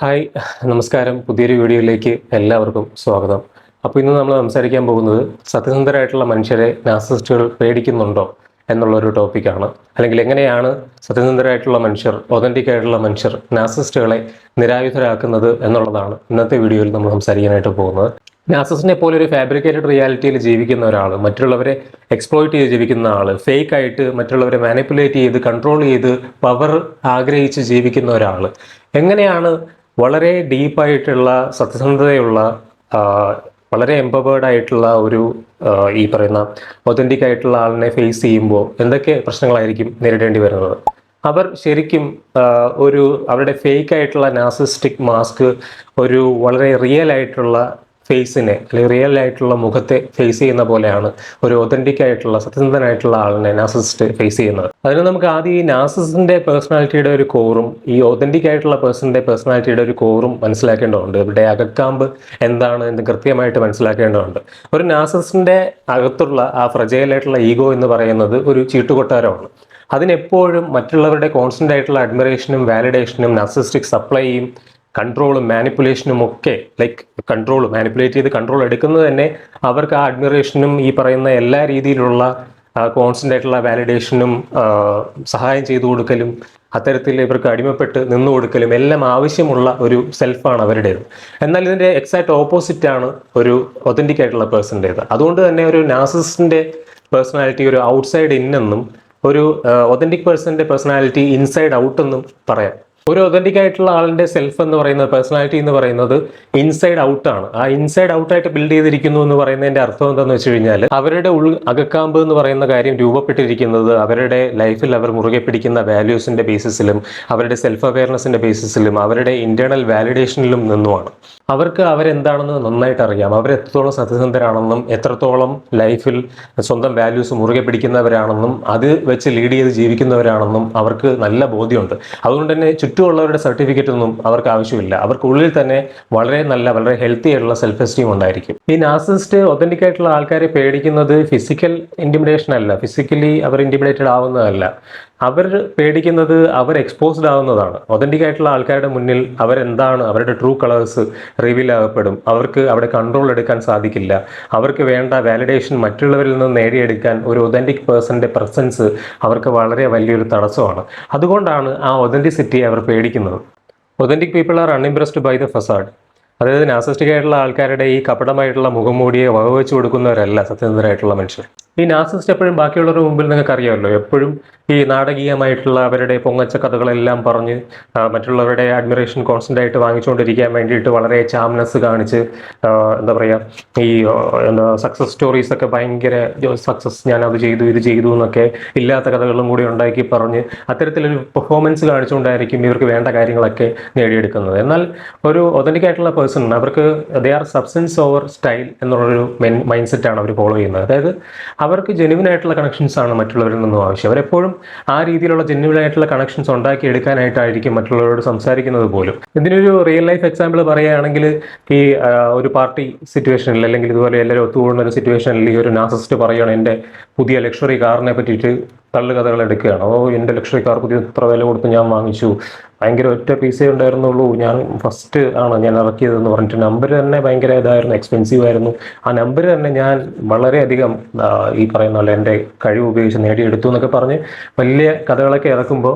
Hi നമസ്കാരം. പുതിയൊരു വീഡിയോയിലേക്ക് എല്ലാവർക്കും സ്വാഗതം. അപ്പോൾ ഇന്ന് നമ്മൾ സംസാരിക്കാൻ പോകുന്നത് സത്യസന്ധരായിട്ടുള്ള മനുഷ്യരെ നാർസിസിസ്റ്റുകൾ പേടിക്കുന്നുണ്ടോ എന്നുള്ളൊരു ടോപ്പിക്കാണ്. അല്ലെങ്കിൽ എങ്ങനെയാണ് സത്യസന്ധരായിട്ടുള്ള മനുഷ്യർ, ഒതന്റിക് ആയിട്ടുള്ള മനുഷ്യർ നാർസിസിസ്റ്റുകളെ നിരായുധരാക്കുന്നത് എന്നുള്ളതാണ് ഇന്നത്തെ വീഡിയോയിൽ നമ്മൾ സംസാരിക്കാനായിട്ട് പോകുന്നത്. നാർസിസിനെ പോലെ ഒരു ഫാബ്രിക്കേറ്റഡ് റിയാലിറ്റിയിൽ ജീവിക്കുന്ന ഒരാൾ, മറ്റുള്ളവരെ എക്സ്പ്ലോയിറ്റ് ചെയ്ത് ജീവിക്കുന്ന ആൾ, ഫേക്ക് ആയിട്ട് മറ്റുള്ളവരെ മാനിപ്പുലേറ്റ് ചെയ്ത് കൺട്രോൾ ചെയ്ത് പവർ ആഗ്രഹിച്ച് ജീവിക്കുന്ന ഒരാൾ എങ്ങനെയാണ് വളരെ ഡീപ്പായിട്ടുള്ള സത്യസന്ധതയുള്ള വളരെ എംപവേർഡ് ആയിട്ടുള്ള ഒരു ഈ പറയുന്ന ഒതന്റിക് ആയിട്ടുള്ള ആളിനെ ഫേസ് ചെയ്യുമ്പോൾ എന്തൊക്കെ പ്രശ്നങ്ങളായിരിക്കും നേരിടേണ്ടി വരുന്നത്? അവർ ശരിക്കും അവരുടെ ഫേക്ക് ആയിട്ടുള്ള നാർസിസ്റ്റിക് മാസ്ക് ഒരു വളരെ റിയൽ ആയിട്ടുള്ള ഫേസിനെ അല്ലെങ്കിൽ റിയൽ ആയിട്ടുള്ള മുഖത്തെ ഫേസ് ചെയ്യുന്ന പോലെയാണ് ഒരു ഒതന്റിക് ആയിട്ടുള്ള സത്യസന്ധനായിട്ടുള്ള ആളിനെ നാർസിസിസ്റ്റ് ഫേസ് ചെയ്യുന്നത്. അതിന് നമുക്ക് ആദ്യം ഈ നാർസിസിന്റെ പേഴ്സണാലിറ്റിയുടെ ഒരു കോറും ഈ ഒതന്റിക് ആയിട്ടുള്ള പേഴ്സണിന്റെ പേഴ്സണാലിറ്റിയുടെ ഒരു കോറും മനസ്സിലാക്കേണ്ടതുണ്ട്. ഇവരുടെ അകക്കാമ്പ് എന്താണ് എന്ന് കൃത്യമായിട്ട് മനസ്സിലാക്കേണ്ടതുണ്ട്. ഒരു നാർസിസിന്റെ അകത്തുള്ള ആ ഫ്രജൈൽ ആയിട്ടുള്ള ഈഗോ എന്ന് പറയുന്നത് ഒരു ചീട്ടുകൊട്ടാരമാണ്. അതിനെപ്പോഴും മറ്റുള്ളവരുടെ കോൺസ്റ്റന്റ് ആയിട്ടുള്ള അഡ്മിറേഷനും വാലിഡേഷനും നാർസിസ്റ്റിക് സപ്ലൈയും കൺട്രോളും മാനിപ്പുലേഷനും ഒക്കെ മാനിപ്പുലേറ്റ് ചെയ്ത് കൺട്രോൾ എടുക്കുന്നത് തന്നെ അവർക്ക് ആ അഡ്മിറേഷനും ഈ പറയുന്ന എല്ലാ രീതിയിലുള്ള കോൺസ്റ്റന്റ് ആയിട്ടുള്ള വാലിഡേഷനും സഹായം ചെയ്തു കൊടുക്കലും അത്തരത്തിൽ ഇവർക്ക് അടിമപ്പെട്ട് നിന്നു കൊടുക്കലും എല്ലാം ആവശ്യമുള്ള ഒരു സെൽഫാണ് അവരുടേത്. എന്നാൽ ഇതിൻ്റെ എക്സാക്ട് ഓപ്പോസിറ്റ് ആണ് ഒരു ഒതന്റിക് ആയിട്ടുള്ള പേഴ്സൻ്റേത്. അതുകൊണ്ട് തന്നെ ഒരു നാർസിസിസ്റ്റിന്റെ പേഴ്സണാലിറ്റി ഒരു ഔട്ട്സൈഡ് ഇൻ എന്നും ഒരു ഒതന്റിക് പേഴ്സണിന്റെ പേഴ്സണാലിറ്റി ഇൻസൈഡ് ഔട്ട് എന്നും പറയാം. ഒരു ഒതന്റിക് ആയിട്ടുള്ള ആളിന്റെ സെൽഫ് എന്ന് പറയുന്നത്, പേഴ്സണാലിറ്റി എന്ന് പറയുന്നത് ഇൻസൈഡ് ഔട്ട് ആണ്. ആ ഇൻസൈഡ് ഔട്ടായിട്ട് ബിൽഡ് ചെയ്തിരിക്കുന്നു എന്ന് പറയുന്നതിന്റെ അർത്ഥം എന്താണെന്ന് വെച്ച് കഴിഞ്ഞാൽ അവരുടെ അകക്കാമ്പ് എന്ന് പറയുന്ന കാര്യം രൂപപ്പെട്ടിരിക്കുന്നത് അവരുടെ ലൈഫിൽ അവർ മുറുകെ പിടിക്കുന്ന വാല്യൂസിന്റെ ബേസിസിലും അവരുടെ സെൽഫ് അവെയർനെസിന്റെ ബേസിസിലും അവരുടെ ഇന്റേണൽ വാലിഡേഷനിലും നിന്നുമാണ്. അവർക്ക് അവരെന്താണെന്ന് നന്നായിട്ട് അറിയാം. അവർ എത്രത്തോളം സത്യസന്ധരാണെന്നും എത്രത്തോളം ലൈഫിൽ സ്വന്തം വാല്യൂസ് മുറുകെ പിടിക്കുന്നവരാണെന്നും അത് വെച്ച് ലീഡ് ചെയ്ത് ജീവിക്കുന്നവരാണെന്നും അവർക്ക് നല്ല ബോധ്യമുണ്ട്. അതുകൊണ്ട് തന്നെ ചുറ്റുമുള്ളവരുടെ സർട്ടിഫിക്കറ്റ് ഒന്നും അവർക്ക് ആവശ്യമില്ല. അവർക്കുള്ളിൽ തന്നെ വളരെ ഹെൽത്തി ആയിട്ടുള്ള സെൽഫ് എസ്റ്റീം ഉണ്ടായിരിക്കും. ഈ നാർസിസിസ്റ്റ് ഒതന്റിക് ആയിട്ടുള്ള ആൾക്കാരെ പേടിക്കുന്നത് ഫിസിക്കൽ ഇന്റിമിഡേഷൻ അല്ല, ഫിസിക്കലി അവർ ഇന്റിമിഡേറ്റഡ് ആവുന്നതല്ല. അവർ പേടിക്കുന്നത് അവർ എക്സ്പോസ്ഡ് ആവുന്നതാണ്. ഒതന്റിക് ആയിട്ടുള്ള ആൾക്കാരുടെ മുന്നിൽ അവരെന്താണ്, അവരുടെ ട്രൂ കളേഴ്സ് റിവീൽ ആകപ്പെടും. അവർക്ക് അവിടെ കൺട്രോൾ എടുക്കാൻ സാധിക്കില്ല. അവർക്ക് വേണ്ട വാലിഡേഷൻ മറ്റുള്ളവരിൽ നിന്ന് നേടിയെടുക്കാൻ ഒരു ഒതന്റിക് പേഴ്സന്റെ പ്രസൻസ് അവർക്ക് വളരെ വലിയൊരു തടസ്സമാണ്. അതുകൊണ്ടാണ് ആ ഒതന്റിസിറ്റി അവർ പേടിക്കുന്നത്. Authentic people are unimpressed by the facade. അതായത് നാർസിസ്റ്റിക് ആയിട്ടുള്ള ആൾക്കാരുടെ ഈ കപടമായിട്ടുള്ള മുഖംമൂടിയെ വകവെച്ച് കൊടുക്കുന്നവരല്ല സത്യസന്ധരായിട്ടുള്ള മനുഷ്യർ. ഈ നാർസിസ്റ്റ് എപ്പോഴും ബാക്കിയുള്ളവരുടെ മുമ്പിൽ നിങ്ങൾക്ക് അറിയാമല്ലോ, എപ്പോഴും ഈ നാടകീയമായിട്ടുള്ള അവരുടെ പൊങ്ങച്ച കഥകളെല്ലാം പറഞ്ഞ് മറ്റുള്ളവരുടെ അഡ്മിറേഷൻ കോൺസ്റ്റന്റ് ആയിട്ട് വാങ്ങിച്ചുകൊണ്ടിരിക്കാൻ വേണ്ടിയിട്ട് വളരെ ചാംനെസ് കാണിച്ച് എന്താ പറയുക, ഈ സക്സസ് സ്റ്റോറീസ് ഒക്കെ ഭയങ്കര സക്സസ്, ഞാൻ അത് ചെയ്തു ഇത് ചെയ്തു എന്നൊക്കെ ഇല്ലാത്ത കഥകളും കൂടി ഉണ്ടാക്കി പറഞ്ഞ് അത്തരത്തിലൊരു പെർഫോമൻസ് കാണിച്ചുകൊണ്ടായിരിക്കും ഇവർക്ക് വേണ്ട കാര്യങ്ങളൊക്കെ നേടിയെടുക്കുന്നത്. എന്നാൽ ഒരു ഒതന്റിക് ആയിട്ടുള്ള പേഴ്സൺ അവർക്ക് they are substance over style എന്നുള്ളൊരു മൈൻഡ് സെറ്റാണ് അവർ ഫോളോ ചെയ്യുന്നത്. അതായത് അവർക്ക് ജെന്യുവൻ ആയിട്ടുള്ള കണക്ഷൻസ് ആണ് മറ്റുള്ളവരിൽ നിന്നും ആവശ്യം. അവരെപ്പോഴും ആ രീതിയിലുള്ള ജെന്യുവൻ ആയിട്ടുള്ള കണക്ഷൻസ് ഉണ്ടാക്കി എടുക്കാനായിട്ടായിരിക്കും മറ്റുള്ളവരോട് സംസാരിക്കുന്നത് പോലും. ഇതിനൊരു റിയൽ ലൈഫ് എക്സാമ്പിൾ പറയുകയാണെങ്കിൽ, ഈ ഒരു പാർട്ടി സിറ്റുവേഷനിൽ അല്ലെങ്കിൽ ഇതുപോലെ എല്ലാവരും ഒത്തുകൂടുന്ന ഒരു സിറ്റുവേഷനിൽ ഈ ഒരു നാർസിസിസ്റ്റ് പറയുകയാണ് എൻ്റെ പുതിയ ലക്ഷറി കാറിനെ പറ്റിയിട്ട് തള്ളുകഥകൾ എടുക്കുകയാണ്. എൻ്റെ ലക്ഷറി കാർ പുതിയ ഇത്ര വില കൊടുത്ത് ഞാൻ വാങ്ങിച്ചു, ഭയങ്കര ഒറ്റ പീസേ ഉണ്ടായിരുന്നുള്ളൂ, ഞാൻ ഫസ്റ്റ് ആണ് ഞാൻ ഇറക്കിയതെന്ന് പറഞ്ഞിട്ട് നമ്പർ തന്നെ ഭയങ്കര ഇതായിരുന്നു, എക്സ്പെൻസീവ് ആയിരുന്നു. ആ നമ്പർ തന്നെ ഞാൻ വളരെയധികം ഈ പറയുന്ന പോലെ എൻ്റെ കഴിവ് ഉപയോഗിച്ച് നേടിയെടുത്തു എന്നൊക്കെ പറഞ്ഞ് വലിയ കഥകളൊക്കെ ഇറക്കുമ്പോൾ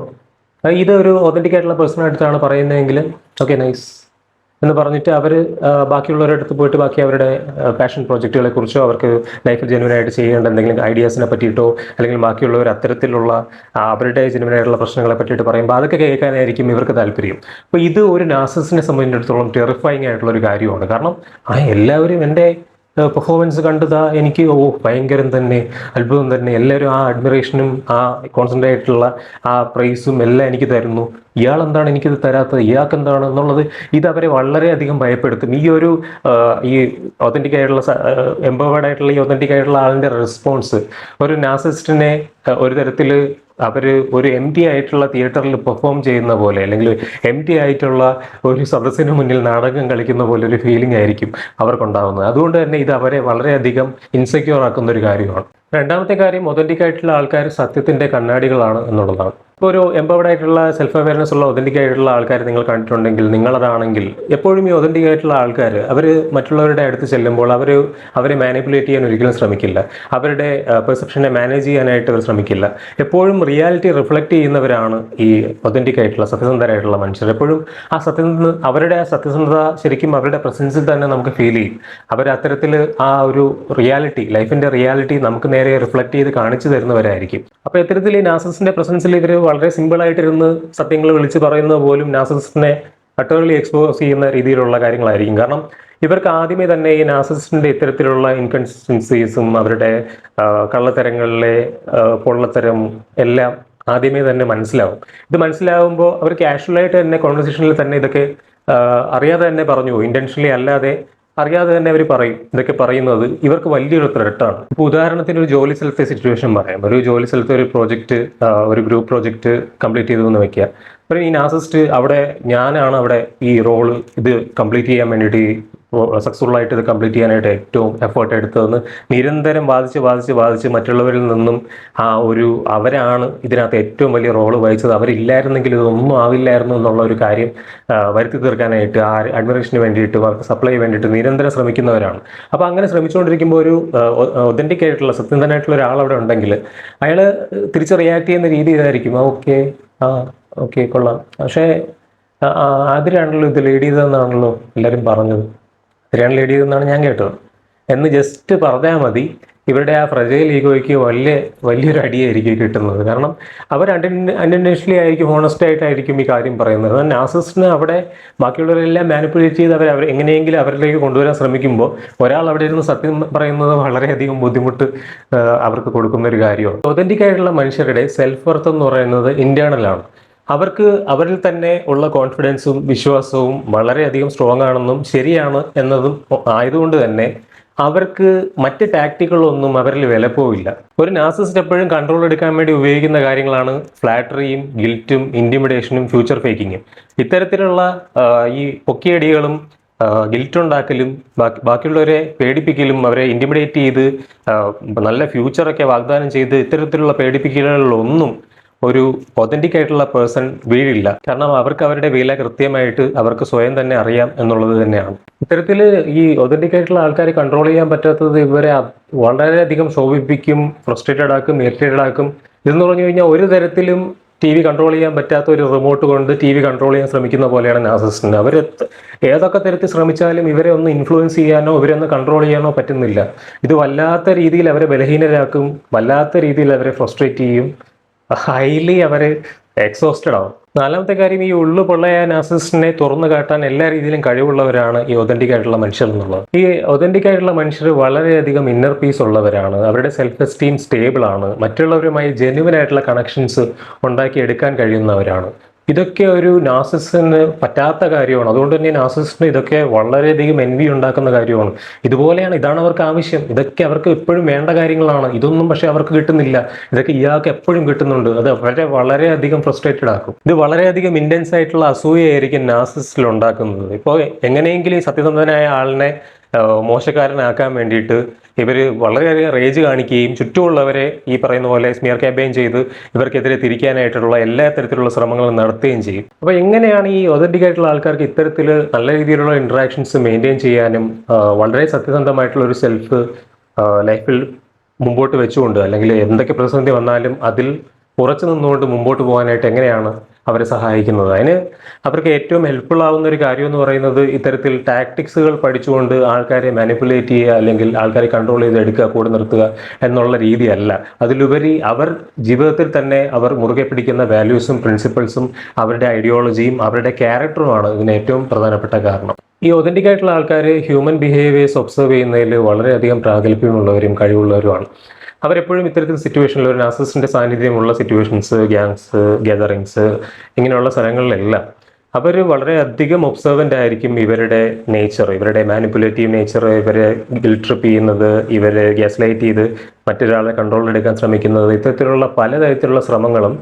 ഇത് ഒരു ഒതന്റിക് ആയിട്ടുള്ള പേഴ്സണൽ അടുത്താണ് പറയുന്നതെങ്കിൽ ഓക്കെ നൈസ് എന്ന് പറഞ്ഞിട്ട് അവർ ബാക്കിയുള്ളവരുടെ അടുത്ത് പോയിട്ട് ബാക്കി അവരുടെ പാഷൻ പ്രോജക്റ്റുകളെ കുറിച്ചോ അവർക്ക് ലൈഫിൽ ജെന്യുവനായിട്ട് ചെയ്യേണ്ട എന്തെങ്കിലും ഐഡിയാസിനെ പറ്റിയിട്ടോ അല്ലെങ്കിൽ ബാക്കിയുള്ളവർ അത്തരത്തിലുള്ള അവരുടെ ജെന്യുവനായിട്ടുള്ള പ്രശ്നങ്ങളെ പറ്റിയിട്ട് പറയുമ്പോൾ അതൊക്കെ കേൾക്കാനായിരിക്കും ഇവർക്ക് താല്പര്യം. അപ്പോൾ ഇത് ഒരു നാർസിസിനെ സംബന്ധിച്ചിടത്തോളം ടെറിഫൈങ് ആയിട്ടുള്ള ഒരു കാര്യമാണ്. കാരണം എല്ലാവരും എൻ്റെ പെർഫോമൻസ് കണ്ടതാ എനിക്ക് ഭയങ്കരം തന്നെ, അത്ഭുതം തന്നെ, എല്ലാവരും ആ അഡ്മിറേഷനും ആ കോൺസെൻട്രേറ്റ് ആയിട്ടുള്ള ആ പ്രൈസും എല്ലാം എനിക്ക് തരുന്നു, ഇയാൾ എന്താണ് എനിക്കിത് തരാത്തത്, ഇയാൾക്ക് എന്താണ് എന്നുള്ളത് ഇത് അവരെ വളരെയധികം ഭയപ്പെടുത്തും. ഈ ഒതന്റിക് ആയിട്ടുള്ള എംപവേർഡ് ആയിട്ടുള്ള ഈ ഒതന്റിക് ആയിട്ടുള്ള ആളിൻ്റെ റെസ്പോൺസ് ഒരു നാർസിസിസ്റ്റിനെ ഒരു തരത്തിൽ അവർ ഒരു എം ടി ആയിട്ടുള്ള തിയേറ്ററിൽ പെർഫോം ചെയ്യുന്ന പോലെ അല്ലെങ്കിൽ എം ടി ആയിട്ടുള്ള ഒരു സദസ്സിന് മുന്നിൽ നാടകം കളിക്കുന്ന പോലെ ഒരു ഫീലിംഗ് ആയിരിക്കും അവർക്കുണ്ടാകുന്നത്. അതുകൊണ്ട് തന്നെ ഇത് അവരെ വളരെയധികം ഇൻസെക്യൂർ ആക്കുന്ന ഒരു കാര്യമാണ്. രണ്ടാമത്തെ കാര്യം, ഒതന്റിക് ആയിട്ടുള്ള ആൾക്കാർ സത്യത്തിന്റെ കണ്ണാടികളാണ് എന്നുള്ളതാണ്. ഇപ്പോൾ ഒരു എംപവർഡ് ആയിട്ടുള്ള സെൽഫ് അവയർനെസ് ഉള്ള ഒതന്റിക് ആയിട്ടുള്ള ആൾക്കാർ നിങ്ങൾ കണ്ടിട്ടുണ്ടെങ്കിൽ, നിങ്ങളതാണെങ്കിൽ എപ്പോഴും ഈ ഒതന്റിക് ആയിട്ടുള്ള ആൾക്കാർ അവർ മറ്റുള്ളവരുടെ അടുത്ത് ചെല്ലുമ്പോൾ അവരെ മാനിപ്പുലേറ്റ് ചെയ്യാൻ ഒരിക്കലും ശ്രമിക്കില്ല. അവരുടെ പെർസെപ്ഷനെ മാനേജ് ചെയ്യാനായിട്ട് അവർ ശ്രമിക്കില്ല. എപ്പോഴും റിയാലിറ്റി റിഫ്ലക്റ്റ് ചെയ്യുന്നവരാണ് ഈ ഒതന്റിക് ആയിട്ടുള്ള സത്യസന്ധരായിട്ടുള്ള മനുഷ്യർ. എപ്പോഴും അവരുടെ ആ സത്യസന്ധത ശരിക്കും അവരുടെ പ്രസൻസിൽ തന്നെ നമുക്ക് ഫീൽ ചെയ്യും. അവർ അത്തരത്തിൽ ആ ഒരു റിയാലിറ്റി, ലൈഫിന്റെ റിയാലിറ്റി നമുക്ക് നേരെ റിഫ്ലക്റ്റ് ചെയ്ത് കാണിച്ചു തരുന്നവരായിരിക്കും. അപ്പോൾ ഇത്തരത്തിൽ ഈ നാർസിസിസ്റ്റിന്റെ പ്രസൻസിൽ ഇവർ വളരെ സിമ്പിളായിട്ടിരുന്ന് സത്യങ്ങൾ വിളിച്ച് പറയുന്നത് പോലും നാർസിസിസ്റ്റിനെ അട്ടർലി എക്സ്പോസ് ചെയ്യുന്ന രീതിയിലുള്ള കാര്യങ്ങളായിരിക്കും. കാരണം ഇവർക്ക് ആദ്യമേ തന്നെ ഈ നാർസിസിസ്റ്റിന്റെ ഇത്തരത്തിലുള്ള ഇൻകൺസിസ്റ്റൻസീസും അവരുടെ കള്ളത്തരങ്ങളിലെ പൊള്ളത്തരം എല്ലാം ആദ്യമേ തന്നെ മനസ്സിലാവും. ഇത് മനസ്സിലാവുമ്പോൾ അവർ കാഷ്വലായിട്ട് തന്നെ കോൺവെർസേഷനിൽ തന്നെ ഇതൊക്കെ അറിയാതെ തന്നെ പറഞ്ഞു, ഇന്റൻഷനലി അല്ലാതെ അറിയാതെ തന്നെ അവർ പറയും. ഇതൊക്കെ പറയുന്നത് ഇവർക്ക് വലിയൊരു ത്രെട്ടാണ്. ഇപ്പോൾ ഉദാഹരണത്തിന് ഒരു ജോലി സ്ഥലത്തെ സിറ്റുവേഷൻ പറയാം. ഒരു ജോലി സ്ഥലത്തെ ഒരു പ്രോജക്റ്റ്, ഒരു ഗ്രൂപ്പ് പ്രോജക്റ്റ് കംപ്ലീറ്റ് ചെയ്തു എന്ന് വെക്കുക. അപ്പോൾ ഈ നാർസിസിസ്റ്റ് ഞാനാണ് അവിടെ ഈ റോള് ഇത് കംപ്ലീറ്റ് ചെയ്യാൻ വേണ്ടിയിട്ട് സക്സസ്ഫുൾ ആയിട്ട് ഇത് കംപ്ലീറ്റ് ചെയ്യാനായിട്ട് ഏറ്റവും എഫേർട്ട് എടുത്തതെന്ന് നിരന്തരം വാദിച്ച് മറ്റുള്ളവരിൽ നിന്നും അവരാണ് ഇതിനകത്ത് ഏറ്റവും വലിയ റോള് വഹിച്ചത്, അവരില്ലായിരുന്നെങ്കിൽ ഇതൊന്നും ആവില്ലായിരുന്നു എന്നുള്ള ഒരു കാര്യം വരുത്തി തീർക്കാനായിട്ട് ആ അഡ്മിറേഷന് വേണ്ടിയിട്ട്, വർക്ക് സപ്ലൈ വേണ്ടിയിട്ട് നിരന്തരം ശ്രമിക്കുന്നവരാണ്. അപ്പോൾ അങ്ങനെ ശ്രമിച്ചുകൊണ്ടിരിക്കുമ്പോൾ ഒരു ഒതന്റിക് ആയിട്ടുള്ള സത്യസന്ധനായിട്ടുള്ള ഒരാൾ അവിടെ ഉണ്ടെങ്കിൽ അയാൾ തിരിച്ച് റിയാക്ട് ചെയ്യുന്ന രീതി ഇതായിരിക്കും. ഓക്കെ കൊള്ളാം, പക്ഷേ അതിലാണല്ലോ ഇത് ലീഡ് ചെയ്തതെന്നാണല്ലോ എല്ലാവരും പറഞ്ഞത്, ഇതിലാണ് ലീഡ് ചെയ്തതെന്നാണ് ഞാൻ കേട്ടത് എന്ന് ജസ്റ്റ് പറഞ്ഞാൽ മതി. ഇവരുടെ ആ ഫ്രജൈൽ ഈഗോയ്ക്ക് വലിയൊരു അടിയായിരിക്കും കിട്ടുന്നത്. കാരണം അവർ അൺഇൻറ്റൻഷനലി ആയിരിക്കും, ഹോണസ്റ്റ് ആയിട്ടായിരിക്കും ഈ കാര്യം പറയുന്നത്. നാർസിസിസ്റ്റിന് അവിടെ ബാക്കിയുള്ളവരെല്ലാം മാനിപ്പുലേറ്റ് ചെയ്ത് അവർ എങ്ങനെയെങ്കിലും അവരിലേക്ക് കൊണ്ടുവരാൻ ശ്രമിക്കുമ്പോൾ ഒരാൾ അവിടെ ഇരുന്ന് സത്യം പറയുന്നത് വളരെയധികം ബുദ്ധിമുട്ട് അവർക്ക് കൊടുക്കുന്ന ഒരു കാര്യമാണ്. ഒതന്റിക് ആയിട്ടുള്ള മനുഷ്യരുടെ സെൽഫ് വർത്ത് എന്ന് പറയുന്നത് ഇന്റേണലാണ്. അവർക്ക് അവരിൽ തന്നെ ഉള്ള കോൺഫിഡൻസും വിശ്വാസവും വളരെയധികം സ്ട്രോങ് ആണെന്നും ശരിയാണ് എന്നതും ആയതുകൊണ്ട് തന്നെ അവർക്ക് മറ്റ് ടാക്ടിക്കുകളൊന്നും അവരിൽ വിലപ്പോവില്ല. ഒരു നാർസിസിസ്റ്റ് എപ്പോഴും കൺട്രോൾ എടുക്കാൻ വേണ്ടി ഉപയോഗിക്കുന്ന കാര്യങ്ങളാണ് ഫ്ലാറ്ററിയും, ഗിൽറ്റും, ഇന്റിമിഡേഷനും, ഫ്യൂച്ചർ ഫേക്കിങ്ങും. ഇത്തരത്തിലുള്ള ഈ പൊക്കിയടികളും ഗിൽറ്റ് ഉണ്ടാക്കലും ബാക്കിയുള്ളവരെ പേടിപ്പിക്കലും അവരെ ഇന്റിമിഡേറ്റ് ചെയ്ത് നല്ല ഫ്യൂച്ചറൊക്കെ വാഗ്ദാനം ചെയ്ത് ഇത്തരത്തിലുള്ള പേടിപ്പിക്കലുകളിലൊന്നും ഒരു ഒതന്റിക് ആയിട്ടുള്ള പേഴ്സൺ വീഴില്ല. കാരണം അവർക്ക് അവരുടെ വില കൃത്യമായിട്ട് അവർക്ക് സ്വയം തന്നെ അറിയാം എന്നുള്ളത് തന്നെയാണ്. ഇത്തരത്തിൽ ഈ ഒതന്റിക് ആയിട്ടുള്ള ആൾക്കാരെ കൺട്രോൾ ചെയ്യാൻ പറ്റാത്തത് ഇവരെ വളരെയധികം ശോഭിപ്പിക്കും, ഫ്രസ്ട്രേറ്റഡ് ആക്കും, ഇറിറ്റേറ്റഡ് ആക്കും. ഇതെന്ന് പറഞ്ഞു കഴിഞ്ഞാൽ ഒരു തരത്തിലും TV കൺട്രോൾ ചെയ്യാൻ പറ്റാത്ത ഒരു റിമോട്ട് കൊണ്ട് TV കൺട്രോൾ ചെയ്യാൻ ശ്രമിക്കുന്ന പോലെയാണ് നാർസിസിസ്റ്റിന്. അവർ ഏതൊക്കെ തരത്തിൽ ശ്രമിച്ചാലും ഇവരെ ഒന്ന് ഇൻഫ്ലുവൻസ് ചെയ്യാനോ ഇവരെ ഒന്ന് കൺട്രോൾ ചെയ്യാനോ പറ്റുന്നില്ല. ഇത് വല്ലാത്ത രീതിയിൽ അവരെ ബലഹീനരാക്കും, വല്ലാത്ത രീതിയിൽ അവരെ ഫ്രസ്ട്രേറ്റ് ചെയ്യും, ഹൈലി അവര് എക്സോസ്റ്റഡ് ആവും. നാലാമത്തെ കാര്യം, ഈ ഉള്ളു പൊള്ളയായ നാർസിസിസ്റ്റിനെ തുറന്നു കാട്ടാൻ എല്ലാ രീതിയിലും കഴിവുള്ളവരാണ് ഈ ഒതന്റിക് ആയിട്ടുള്ള മനുഷ്യർ എന്നുള്ളത്. ഈ ഒതന്റിക് ആയിട്ടുള്ള മനുഷ്യർ വളരെയധികം ഇന്നർ പീസ് ഉള്ളവരാണ്. അവരുടെ സെൽഫ് എസ്റ്റീം സ്റ്റേബിൾ ആണ്. മറ്റുള്ളവരുമായി ജെന്യുവൻ ആയിട്ടുള്ള കണക്ഷൻസ് ഉണ്ടാക്കിയെടുക്കാൻ കഴിയുന്നവരാണ്. ഇതൊക്കെ ഒരു നാർസിസിസ്റ്റിന് പറ്റാത്ത കാര്യമാണ്. അതുകൊണ്ട് തന്നെ നാർസിസിസ്റ്റിന് ഇതൊക്കെ വളരെയധികം എൻവി ഉണ്ടാക്കുന്ന കാര്യമാണ്. ഇതാണ് അവർക്ക് ആവശ്യം, ഇതൊക്കെ അവർക്ക് എപ്പോഴും വേണ്ട കാര്യങ്ങളാണ്. ഇതൊന്നും പക്ഷെ അവർക്ക് കിട്ടുന്നില്ല. ഇതൊക്കെ ഇയാൾക്ക് എപ്പോഴും കിട്ടുന്നുണ്ട്. അത് വളരെയധികം ഫ്രസ്ട്രേറ്റഡ് ആക്കും. ഇത് വളരെയധികം ഇന്റൻസ് ആയിട്ടുള്ള അസൂയയായിരിക്കും നാർസിസിസ്റ്റിൽ ഉണ്ടാക്കുന്നത്. ഇപ്പോൾ എങ്ങനെയെങ്കിലും ഈ സത്യസന്ധനായ ആളിനെ മോശക്കാരനാക്കാൻ വേണ്ടിയിട്ട് ഇവർ വളരെയധികം റേജ് കാണിക്കുകയും ചുറ്റുമുള്ളവരെ ഈ പറയുന്ന പോലെ സ്മിയർ ക്യാമ്പയിൻ ചെയ്ത് ഇവർക്കെതിരെ തിരിക്കാനായിട്ടുള്ള എല്ലാ തരത്തിലുള്ള ശ്രമങ്ങളും നടത്തുകയും ചെയ്യും. അപ്പോൾ എങ്ങനെയാണ് ഈ ഒതന്റിക് ആയിട്ടുള്ള ആൾക്കാർക്ക് ഇത്തരത്തിൽ നല്ല രീതിയിലുള്ള ഇന്ററാക്ഷൻസ് മെയിൻറ്റെയിൻ ചെയ്യാനും വളരെ സത്യസന്ധമായിട്ടുള്ള ഒരു സെൽഫ് ലൈഫിൽ മുമ്പോട്ട് വെച്ചുകൊണ്ട്, അല്ലെങ്കിൽ എന്തൊക്കെ പ്രതിസന്ധി വന്നാലും അതിൽ ഉറച്ചു നിന്നുകൊണ്ട് മുമ്പോട്ട് പോകാനായിട്ട് എങ്ങനെയാണ് അവരെ സഹായിക്കുന്നത്? അതിന് അവർക്ക് ഏറ്റവും ഹെൽപ്ഫുൾ ആവുന്ന ഒരു കാര്യം എന്ന് പറയുന്നത് ഇത്തരത്തിൽ ടാക്ടിക്സുകൾ പഠിച്ചുകൊണ്ട് ആൾക്കാരെ മാനിപ്പുലേറ്റ് ചെയ്യുക, അല്ലെങ്കിൽ ആൾക്കാരെ കൺട്രോൾ ചെയ്ത് എടുക്കുക, കൂടെ നിർത്തുക എന്നുള്ള രീതിയല്ല. അതിലുപരി അവർ ജീവിതത്തിൽ തന്നെ അവർ മുറുകെ പിടിക്കുന്ന വാല്യൂസും പ്രിൻസിപ്പിൾസും അവരുടെ ഐഡിയോളജിയും അവരുടെ ക്യാരക്ടറുമാണ് ഇതിന് ഏറ്റവും പ്രധാനപ്പെട്ട കാരണം. ഈ ഒതന്റിക് ആയിട്ടുള്ള ആൾക്കാർ ഹ്യൂമൻ ബിഹേവിയേഴ്സ് ഒബ്സർവ് ചെയ്യുന്നതിൽ വളരെയധികം പ്രാഗൽഭ്യമുള്ളവരും കഴിവുള്ളവരുമാണ്. അവരെപ്പോഴും ഇത്തരത്തിൽ സിറ്റുവേഷനിൽ ഒരു നാർസിസിസ്റ്റിന്റെ സാന്നിധ്യമുള്ള സിറ്റുവേഷൻസ്, ഗ്യാങ്സ്, ഗ്യാതറിങ്സ്, ഇങ്ങനെയുള്ള സ്ഥലങ്ങളിലെല്ലാം അവർ വളരെയധികം ഒബ്സർവൻ്റ് ആയിരിക്കും. ഇവരുടെ നേച്ചർ, ഇവരുടെ മാനിപ്പുലേറ്റീവ് നേച്ചർ, ഇവരെ ഗിൽറ്റ് ട്രിപ്പ് ചെയ്യുന്നത്, ഇവരെ ഗ്യാസ് ലൈറ്റ് ചെയ്ത് മറ്റൊരാളെ കൺട്രോളിലെടുക്കാൻ ശ്രമിക്കുന്നത്, ഇത്തരത്തിലുള്ള പലതരത്തിലുള്ള ശ്രമങ്ങളും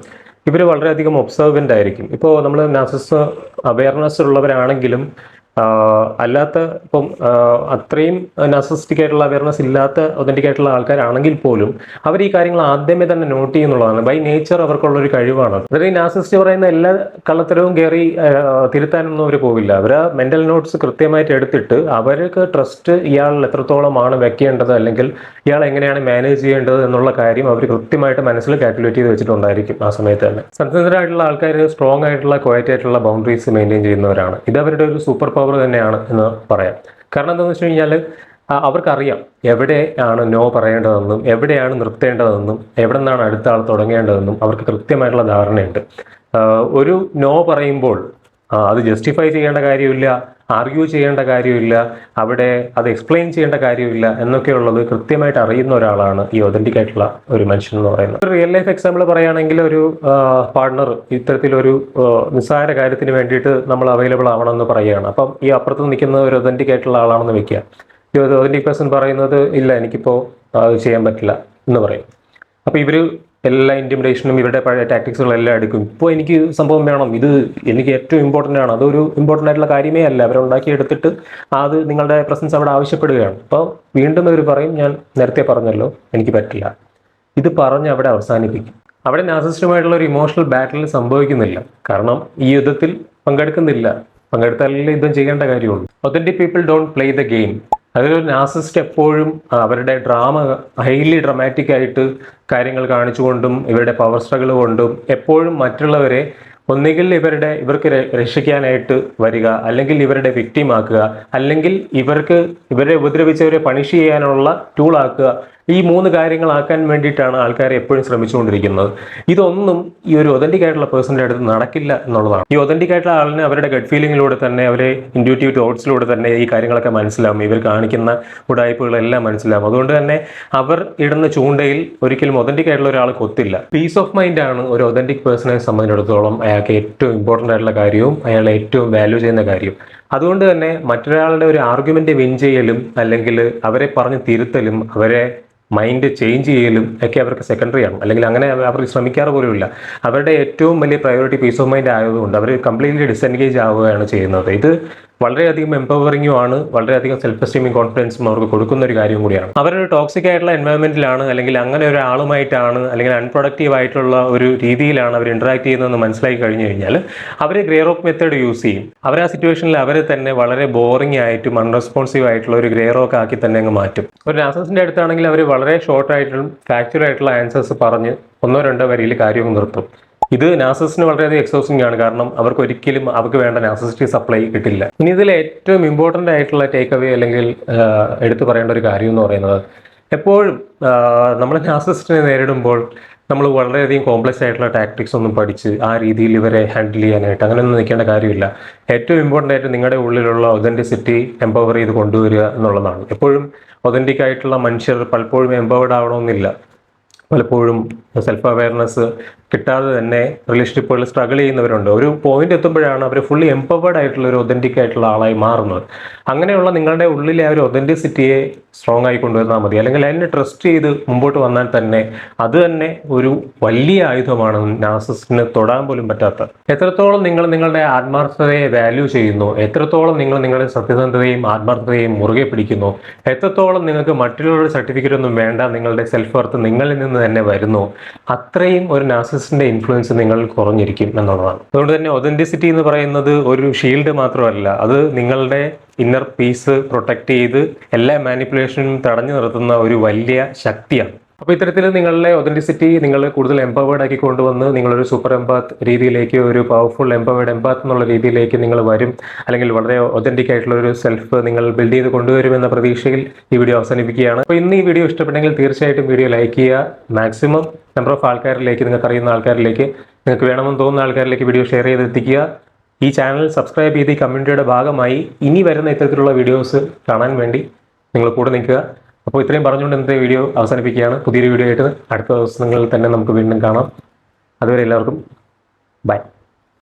ഇവർ വളരെയധികം ഒബ്സർവൻ്റ് ആയിരിക്കും. ഇപ്പോൾ നമ്മൾ നാർസിസിസം അവയർനെസ് ഉള്ളവരാണെങ്കിലും അല്ലാത്ത ഇപ്പം അത്രയും നാർസിസ്റ്റിക് ആയിട്ടുള്ള അവയർനെസ് ഇല്ലാത്ത ഒതന്റിക് ആയിട്ടുള്ള ആൾക്കാരാണെങ്കിൽ പോലും അവർ ഈ കാര്യങ്ങൾ ആദ്യമേ തന്നെ നോട്ട് ചെയ്യുന്നുള്ളതാണ്. ബൈ നേച്ചർ അവർക്കുള്ള ഒരു കഴിവാണ്. അതായത് ഈ നാർസിസ്റ്റ് പറയുന്ന എല്ലാ കള്ളത്തരവും കയറി തിരുത്താനൊന്നും അവർ പോവില്ല. അവർ മെന്റൽ നോട്ട്സ് കൃത്യമായിട്ട് എടുത്തിട്ട് അവർക്ക് ട്രസ്റ്റ് ഇയാൾ എത്രത്തോളമാണ് വെക്കേണ്ടത്, അല്ലെങ്കിൽ ഇയാൾ എങ്ങനെയാണ് മാനേജ് ചെയ്യേണ്ടത് എന്നുള്ള കാര്യം അവർ കൃത്യമായിട്ട് മനസ്സിൽ കാൽക്കുലേറ്റ് ചെയ്ത് വെച്ചിട്ടുണ്ടായിരിക്കും ആ സമയത്ത് തന്നെ. സത്യസന്ധരായിട്ടുള്ള ആൾക്കാർ സ്ട്രോങ് ആയിട്ടുള്ള ക്വയറ്റ് ആയിട്ടുള്ള ബൗണ്ടറീസ് മെയിൻറ്റെയിൻ ചെയ്യുന്നവരാണ്. ഇത് അവരുടെ ഒരു സൂപ്പർ പവർ തന്നെയാണ് എന്ന് പറയാം. കാരണം എന്താണെന്ന് വെച്ച് കഴിഞ്ഞാൽ അവർക്കറിയാം എവിടെയാണ് നോ പറയേണ്ടതെന്നും എവിടെയാണ് നിർത്തേണ്ടതെന്നും എവിടെ നിന്നാണ് അടുത്ത ആൾ തുടങ്ങേണ്ടതെന്നും അവർക്ക് കൃത്യമായിട്ടുള്ള ധാരണയുണ്ട്. ഒരു നോ പറയുമ്പോൾ അത് ജസ്റ്റിഫൈ ചെയ്യേണ്ട കാര്യമില്ല, ആർഗ്യൂ ചെയ്യേണ്ട കാര്യമില്ല, അവിടെ അത് എക്സ്പ്ലെയിൻ ചെയ്യേണ്ട കാര്യമില്ല എന്നൊക്കെയുള്ളത് കൃത്യമായിട്ട് അറിയുന്ന ഒരാളാണ് ഈ ഒതന്റിക് ആയിട്ടുള്ള ഒരു മനുഷ്യൻ എന്ന് പറയുന്നത്. ഒരു റിയൽ ലൈഫ് എക്സാമ്പിൾ പറയുകയാണെങ്കിൽ, ഒരു പാർട്ണർ ഇത്തരത്തിലൊരു നിസ്സാര കാര്യത്തിന് വേണ്ടിയിട്ട് നമ്മൾ അവൈലബിൾ ആവണമെന്ന് പറയുകയാണ്. അപ്പം ഈ അപ്പുറത്ത് നിൽക്കുന്ന ഒരു ഒതന്റിക് ആയിട്ടുള്ള ആളാണെന്ന് വെക്കുക. ഈ ഒതന്റിക് പേഴ്സൺ പറയുന്നത് ഇല്ല, എനിക്കിപ്പോൾ അത് ചെയ്യാൻ പറ്റില്ല എന്ന് പറയും. അപ്പോൾ ഇവർ എല്ലാ ഇൻറ്റിമിഡേഷനും ഇവരുടെ പഴയ ടാക്ടിക്സുകളെല്ലാം എടുക്കും. ഇപ്പോൾ എനിക്ക് സംഭവം വേണം, ഇത് എനിക്ക് ഏറ്റവും ഇമ്പോർട്ടൻ്റ് ആണ്, അതൊരു ഇമ്പോർട്ടൻ്റ് ആയിട്ടുള്ള കാര്യമേ അല്ല, അവരുണ്ടാക്കിയെടുത്തിട്ട് അത് നിങ്ങളുടെ പ്രസൻസ് അവിടെ ആവശ്യപ്പെടുകയാണ്. അപ്പോൾ വീണ്ടും അവർ പറയും, ഞാൻ നേരത്തെ പറഞ്ഞല്ലോ എനിക്ക് പറ്റില്ല, ഇത് പറഞ്ഞ് അവിടെ അവസാനിപ്പിക്കും. അവിടെ നാർസിസ്റ്റുമായിട്ടുള്ള ഒരു ഇമോഷണൽ ബാറ്റിൽ സംഭവിക്കുന്നില്ല. കാരണം ഈ യുദ്ധത്തിൽ പങ്കെടുത്താലല്ലേ യുദ്ധം ചെയ്യേണ്ട കാര്യമുള്ളൂ. Authentic people don't play the game. അതൊരു നാർസിസ്റ്റ് എപ്പോഴും അവരുടെ ഡ്രാമ ഹൈലി ഡ്രമാറ്റിക് ആയിട്ട് കാര്യങ്ങൾ കാണിച്ചുകൊണ്ടും ഇവരുടെ പവർ സ്ട്രഗിൾ കൊണ്ടും എപ്പോഴും മറ്റുള്ളവരെ ഒന്നുകിൽ ഇവർക്ക് രക്ഷിക്കാനായിട്ട് വരിക, അല്ലെങ്കിൽ ഇവരുടെ വിക്ടിം ആക്കുക, അല്ലെങ്കിൽ ഇവരെ ഉപദ്രവിച്ചവരെ പണിഷ് ചെയ്യാനുള്ള ടൂൾ ആക്കുക. ഈ 3 കാര്യങ്ങളാക്കാൻ വേണ്ടിയിട്ടാണ് ആൾക്കാർ എപ്പോഴും ശ്രമിച്ചുകൊണ്ടിരിക്കുന്നത്. ഇതൊന്നും ഈ ഒരു ഒതന്റിക് ആയിട്ടുള്ള പേഴ്സണിൻ്റെ അടുത്ത് നടക്കില്ല എന്നുള്ളതാണ്. ഈ ഒതന്റിക് ആയിട്ടുള്ള ആളിന് അവരുടെ ഗട്ട് ഫീലിങ്ങിലൂടെ തന്നെ, അവരെ ഇൻഡ്യൂറ്റീവ് തോട്ട്സിലൂടെ തന്നെ ഈ കാര്യങ്ങളൊക്കെ മനസ്സിലാവും. ഇവർ കാണിക്കുന്ന ഉടായ്പകളെല്ലാം മനസ്സിലാവും. അതുകൊണ്ട് തന്നെ അവർ ഇടുന്ന ചൂണ്ടയിൽ ഒരിക്കലും ഒതന്റിക് ആയിട്ടുള്ള ഒരാൾ കൊത്തില്ല. പീസ് ഓഫ് മൈൻഡ് ആണ് ഒരു ഒതന്റിക് പേഴ്സണെ സംബന്ധിച്ചിടത്തോളം അയാൾക്ക് ഏറ്റവും ഇമ്പോർട്ടൻ്റ് ആയിട്ടുള്ള കാര്യവും അയാൾ ഏറ്റവും വാല്യൂ ചെയ്യുന്ന കാര്യവും. അതുകൊണ്ട് തന്നെ മറ്റൊരാളുടെ ഒരു ആർഗ്യുമെന്റ് വിൻ ചെയ്യലും, അല്ലെങ്കിൽ അവരെ പറഞ്ഞ് തിരുത്തലും, അവരെ മൈൻഡ് ചേഞ്ച് ചെയ്യലും ഒക്കെ അവർക്ക് സെക്കൻഡറി ആണ്, അല്ലെങ്കിൽ അങ്ങനെ അവർ ശ്രമിക്കാറ് പോലുമില്ല. അവരുടെ ഏറ്റവും വലിയ പ്രയോറിറ്റി പീസ് ഓഫ് മൈൻഡ് ആയതുകൊണ്ട് അവർ കംപ്ലീറ്റ്ലി ഡിസെൻഗേജ് ആവുകയാണ് ചെയ്യുന്നത്. ഇത് വളരെയധികം എംപവറിങ്ങും ആണ്, വളരെയധികം സെൽഫ് എസ്റ്റീമും കോൺഫിഡൻസും അവർക്ക് കൊടുക്കുന്ന ഒരു കാര്യം കൂടിയാണ്. അവരൊരു ടോക്സിക് ആയിട്ടുള്ള എൻവയോൺമെന്റിലാണ്, അല്ലെങ്കിൽ അങ്ങനെ ഒരാളുമായിട്ടാണ്, അല്ലെങ്കിൽ അൺപ്രൊഡക്റ്റീവ് ആയിട്ടുള്ള ഒരു രീതിയിലാണ് അവർ ഇന്ററാക്ട് ചെയ്യുന്നതെന്ന് മനസ്സിലാക്കി കഴിഞ്ഞു കഴിഞ്ഞാൽ അവർ ഗ്രേ റോക്ക് മെത്തേഡ് യൂസ് ചെയ്യും. അവർ ആ സിറ്റുവേഷനിൽ അവരെ തന്നെ വളരെ ബോറിംഗ് ആയിട്ടും അൺറെസ്പോൺസീവ് ആയിട്ടുള്ള ഒരു ഗ്രേ റോക്ക് ആക്കി തന്നെ അങ്ങ് മാറ്റും. ഒരു നാർസിസ്റ്റിന്റെ അടുത്താണെങ്കിൽ അവർ വളരെ ഷോർട്ട് ആയിട്ടും ഫാക്ച്വൽ ആയിട്ടുള്ള ആൻസേഴ്സ് പറഞ്ഞ് 1-2 വരിയിൽ കാര്യം നിർത്തും. ഇത് നാർസിസ്റ്റിന് വളരെയധികം എക്സോസിംഗ് ആണ്. കാരണം അവർക്ക് വേണ്ട നാർസിസ്റ്റിക് സപ്ലൈ കിട്ടില്ല. ഇനി ഇതിൽ ഏറ്റവും ഇമ്പോർട്ടൻ്റ് ആയിട്ടുള്ള ടേക്ക് അവേ, അല്ലെങ്കിൽ എടുത്തു പറയേണ്ട ഒരു കാര്യം എന്ന് പറയുന്നത്, എപ്പോഴും നമ്മൾ നാർസിസ്റ്റിനെ നേരിടുമ്പോൾ നമ്മൾ വളരെയധികം കോംപ്ലക്സ് ആയിട്ടുള്ള ടാക്ടിക്സ് ഒന്നും പഠിച്ച് ആ രീതിയിൽ ഇവരെ ഹാൻഡിൽ ചെയ്യാനായിട്ട് അങ്ങനെയൊന്നും നിൽക്കേണ്ട കാര്യമില്ല. ഏറ്റവും ഇമ്പോർട്ടൻ്റ് ആയിട്ട് നിങ്ങളുടെ ഉള്ളിലുള്ള ഒതന്റിസിറ്റി എംപവർ ചെയ്ത് കൊണ്ടുവരിക എന്നുള്ളതാണ്. എപ്പോഴും ഒതന്റിക് ആയിട്ടുള്ള മനുഷ്യർ പലപ്പോഴും എംപവേർഡ് ആവണമെന്നില്ല. പലപ്പോഴും സെൽഫ് അവയർനെസ് കിട്ടാതെ തന്നെ റിലേഷൻഷിപ്പുകൾ സ്ട്രഗിൾ ചെയ്യുന്നവരുണ്ട്. ഒരു പോയിന്റ് എത്തുമ്പോഴാണ് അവർ ഫുള്ളി എംപവേർഡ് ആയിട്ടുള്ള ഒരു ഒതന്റിക് ആയിട്ടുള്ള ആളായി മാറുന്നത്. അങ്ങനെയുള്ള നിങ്ങളുടെ ഉള്ളിലെ ആ ഒരു ഒതന്റിസിറ്റിയെ സ്ട്രോങ് ആയി കൊണ്ടുവന്നാൽ മതി, അല്ലെങ്കിൽ അതിനെ ട്രസ്റ്റ് ചെയ്ത് മുമ്പോട്ട് വന്നാൽ തന്നെ അത് തന്നെ ഒരു വലിയ ആയുധമാണ് നാർസിസ്റ്റിന് തൊടാൻ പോലും പറ്റാത്ത. എത്രത്തോളം നിങ്ങൾ നിങ്ങളുടെ ആത്മാർത്ഥതയെ വാല്യൂ ചെയ്യുന്നു, എത്രത്തോളം നിങ്ങൾ നിങ്ങളുടെ സത്യസന്ധതയും ആത്മാർത്ഥതയും മുറുകെ പിടിക്കുന്നു, എത്രത്തോളം നിങ്ങൾക്ക് മറ്റുള്ളവരുടെ സർട്ടിഫിക്കറ്റ് ഒന്നും വേണ്ട, നിങ്ങളുടെ സെൽഫ് വർത്ത് നിങ്ങളിൽ നിന്ന് തന്നെ വരുന്നു, അത്രയും ഒരു നാർസിസ്റ്റിന്റെ ഇൻഫ്ലുവൻസ് നിങ്ങൾ കുറഞ്ഞിരിക്കും എന്നുള്ളതാണ്. അതുകൊണ്ട് തന്നെ ഒതന്റിസിറ്റി എന്ന് പറയുന്നത് ഒരു ഷീൽഡ് മാത്രമല്ല, അത് നിങ്ങളുടെ ഇന്നർ പീസ് പ്രൊട്ടക്ട് ചെയ്ത് എല്ലാ മാനിപ്പുലേഷനും തടഞ്ഞു നിർത്തുന്ന ഒരു വലിയ ശക്തിയാണ്. അപ്പോൾ ഇത്തരത്തിൽ നിങ്ങളുടെ ഒതന്റിസിറ്റി നിങ്ങൾ കൂടുതൽ എംപവേർഡ് ആക്കി കൊണ്ടുവന്ന് നിങ്ങളൊരു സൂപ്പർ എംപാത്ത് രീതിയിലേക്ക്, ഒരു പവർഫുൾ എംപവേർഡ് എംപാത്ത് എന്നുള്ള രീതിയിലേക്ക് നിങ്ങൾ വരും, അല്ലെങ്കിൽ വളരെ ഒതന്റിക് ആയിട്ടുള്ള ഒരു സെൽഫ് നിങ്ങൾ ബിൽഡ് ചെയ്ത് കൊണ്ടുവരുമെന്ന പ്രതീക്ഷയിൽ ഈ വീഡിയോ അവസാനിപ്പിക്കുകയാണ്. അപ്പോൾ ഇന്ന് ഈ വീഡിയോ ഇഷ്ടപ്പെട്ടെങ്കിൽ തീർച്ചയായിട്ടും വീഡിയോ ലൈക്ക് ചെയ്യുക. മാക്സിമം നമ്പർ ഓഫ് ആൾക്കാരിലേക്ക്, നിങ്ങൾക്ക് അറിയുന്ന ആൾക്കാരിലേക്ക്, നിങ്ങൾക്ക് വേണമെന്ന് തോന്നുന്ന ആൾക്കാരിലേക്ക് വീഡിയോ ഷെയർ ചെയ്തെത്തിക്കുക. ഈ ചാനൽ സബ്സ്ക്രൈബ് ചെയ്ത് ഈ കമ്മ്യൂണിറ്റിയുടെ ഭാഗമായി ഇനി വരുന്ന ഇത്തരത്തിലുള്ള വീഡിയോസ് കാണാൻ വേണ്ടി നിങ്ങൾ കൂടെ നിൽക്കുക. അപ്പോൾ ഇത്രയും പറഞ്ഞുകൊണ്ട് ഇന്നത്തെ വീഡിയോ അവസാനിപ്പിക്കുകയാണ്. പുതിയൊരു വീഡിയോ ആയിട്ട് അടുത്ത ദിവസങ്ങളിൽ തന്നെ നമുക്ക് വീണ്ടും കാണാം. അതുവരെ എല്ലാവർക്കും ബൈ.